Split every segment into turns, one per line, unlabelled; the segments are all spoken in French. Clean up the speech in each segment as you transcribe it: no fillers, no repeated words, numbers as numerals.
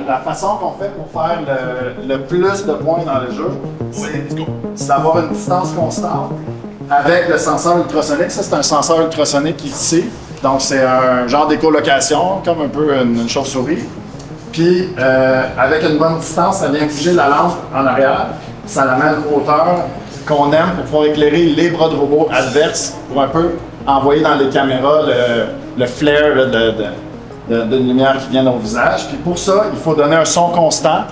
la façon qu'on fait pour faire le plus de points dans le jeu, c'est d'avoir une distance constante avec le senseur ultrasonique. Ça, c'est un senseur ultrasonique ici. Donc, c'est un genre d'écolocation, comme un peu une chauve-souris. Puis, avec une bonne distance, ça vient bouger la lampe en arrière. Ça la met à une hauteur qu'on aime pour pouvoir éclairer les bras de robot adverses pour un peu envoyer dans les caméras le flair d'une lumière qui vient dans le visage. Puis pour ça, il faut donner un son constant,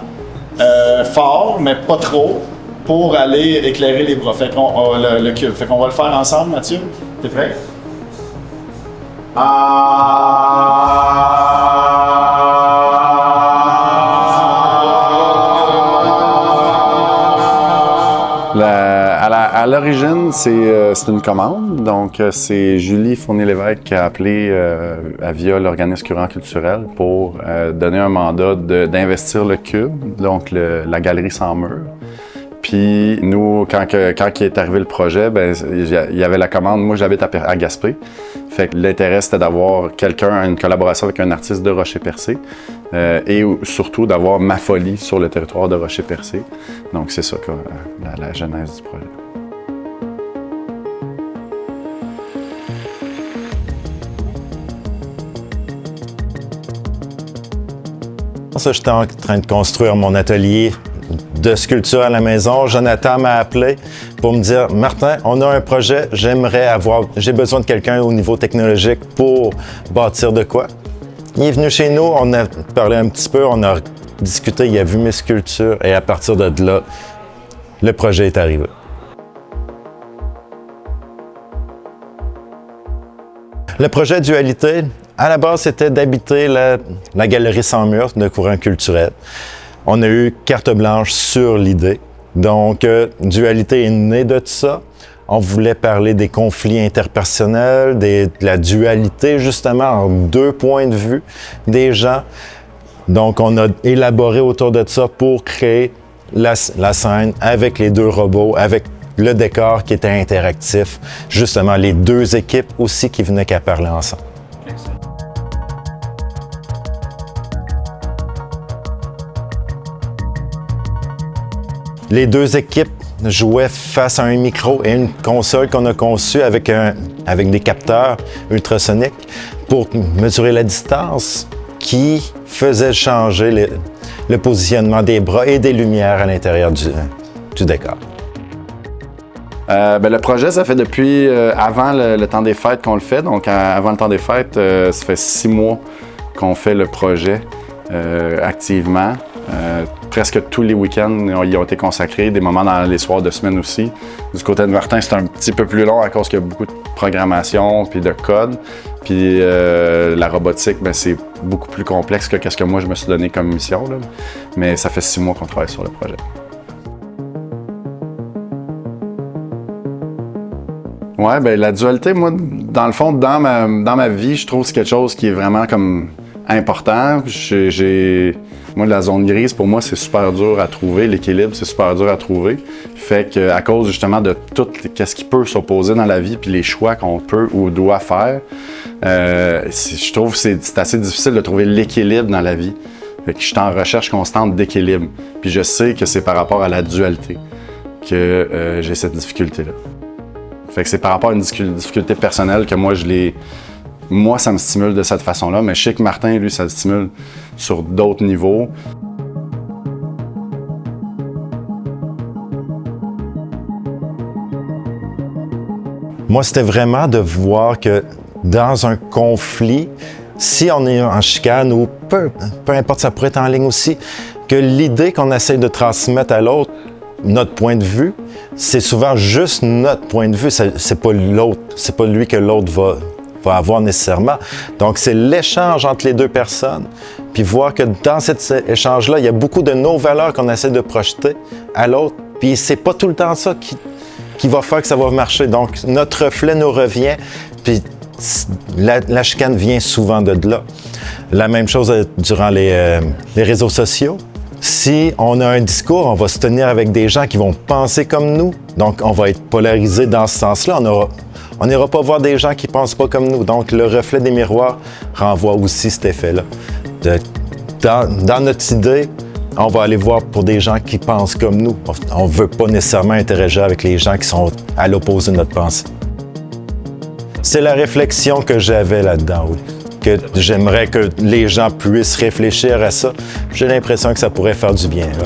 fort, mais pas trop, pour aller éclairer les bras. Fait qu'on le cube. Fait qu'on va le faire ensemble, Mathieu. T'es prêt?
À l'origine, c'est une commande. Donc, c'est Julie Fournier-Lévesque qui a appelé via l'organisme Courant culturel pour donner un mandat d'investir le cube, donc la galerie sans mur. Puis nous, quand il est arrivé le projet, il y avait la commande. Moi, j'habite à Gaspé. Fait que l'intérêt, c'était d'avoir une collaboration avec un artiste de Rocher-Percé et surtout d'avoir ma folie sur le territoire de Rocher-Percé. Donc, c'est ça, la genèse du projet.
J'étais en train de construire mon atelier de sculpture à la maison. Jonathan m'a appelé pour me dire « Martin, on a un projet, j'ai besoin de quelqu'un au niveau technologique pour bâtir de quoi. » Il est venu chez nous, on a parlé un petit peu, on a discuté, il a vu mes sculptures et à partir de là, le projet est arrivé. Le projet Dualité, à la base, c'était d'habiter la galerie sans mur de Courant culturel. On a eu carte blanche sur l'idée. Donc, Dualité est née de ça. On voulait parler des conflits interpersonnels, de la dualité, justement, en deux points de vue des gens. Donc, on a élaboré autour de ça pour créer la scène avec les deux robots, avec le décor qui était interactif. Justement, les deux équipes aussi qui venaient qu'à parler ensemble. Les deux équipes jouaient face à un micro et une console qu'on a conçue avec des capteurs ultrasoniques pour mesurer la distance qui faisait changer le positionnement des bras et des lumières à l'intérieur du décor.
Le projet, ça fait depuis avant le temps des fêtes qu'on le fait. Donc, avant le temps des fêtes, ça fait 6 mois qu'on fait le projet activement. Presque tous les week-ends, ils ont été consacrés, des moments dans les soirs de semaine aussi. Du côté de Martin, c'est un petit peu plus long à cause qu'il y a beaucoup de programmation puis de code. Puis la robotique, c'est beaucoup plus complexe que ce que moi je me suis donné comme mission. Là. Mais ça fait 6 mois qu'on travaille sur le projet. Ouais, la dualité, moi, dans le fond, dans ma vie, je trouve que c'est quelque chose qui est vraiment comme important. Moi, la zone grise, pour moi, c'est super dur à trouver. L'équilibre, c'est super dur à trouver. Fait qu'à cause, justement, de tout ce qui peut s'opposer dans la vie puis les choix qu'on peut ou doit faire, je trouve que c'est assez difficile de trouver l'équilibre dans la vie. Fait que je suis en recherche constante d'équilibre. Puis je sais que c'est par rapport à la dualité que j'ai cette difficulté-là. Fait que c'est par rapport à une difficulté personnelle que moi, ça me stimule de cette façon-là, mais je sais que Martin, lui, ça le stimule sur d'autres niveaux.
Moi, c'était vraiment de voir que dans un conflit, si on est en chicane ou peu importe, ça pourrait être en ligne aussi, que l'idée qu'on essaie de transmettre à l'autre, notre point de vue, c'est souvent juste notre point de vue, c'est pas l'autre, c'est pas lui que l'autre va avoir nécessairement. Donc, c'est l'échange entre les deux personnes, puis voir que dans cet échange-là, il y a beaucoup de nos valeurs qu'on essaie de projeter à l'autre, puis c'est pas tout le temps ça qui va faire que ça va marcher. Donc, notre reflet nous revient, puis la chicane vient souvent de là. La même chose durant les réseaux sociaux. Si on a un discours, on va se tenir avec des gens qui vont penser comme nous. Donc, on va être polarisé dans ce sens-là. On n'ira pas voir des gens qui ne pensent pas comme nous. Donc, le reflet des miroirs renvoie aussi cet effet-là. dans notre idée, on va aller voir pour des gens qui pensent comme nous. On ne veut pas nécessairement interagir avec les gens qui sont à l'opposé de notre pensée. C'est la réflexion que j'avais là-dedans, oui. Que j'aimerais que les gens puissent réfléchir à ça. J'ai l'impression que ça pourrait faire du bien, là.